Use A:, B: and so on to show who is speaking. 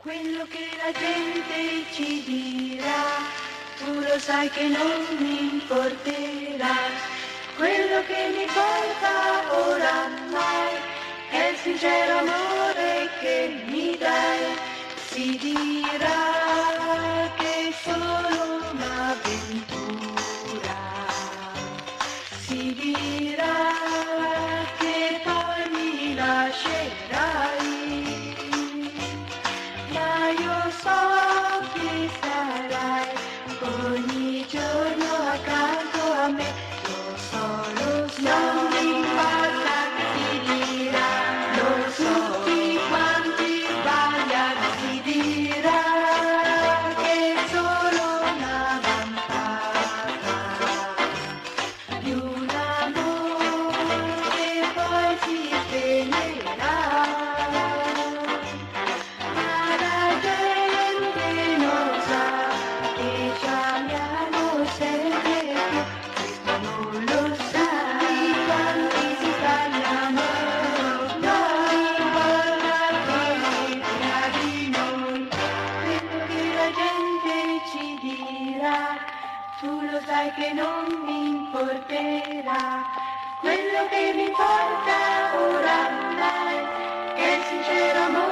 A: Quello che la gente ci dirà, tu lo sai che non mi importerà. Quello che mi importa oramai è il sincero amore che mi dai. Si dirà che è solo un'avventura, si dirà che poi mi lascerai. Ma io so che sarai ogni giorno accanto a me, lo so, non mi importa che si dirà, lo so, tutti quanti sbagliano, si dirà che è solo una vantata di un amore che poi si spegnerà. Ma la gente non sa che ci amiamo sempre più, questo non lo sai, quanti si sbagliano, non importa che sia di noi, quello che la gente ci dirà, tu lo sai che non mi importerà, quello che mi importa oramai è il sincero amore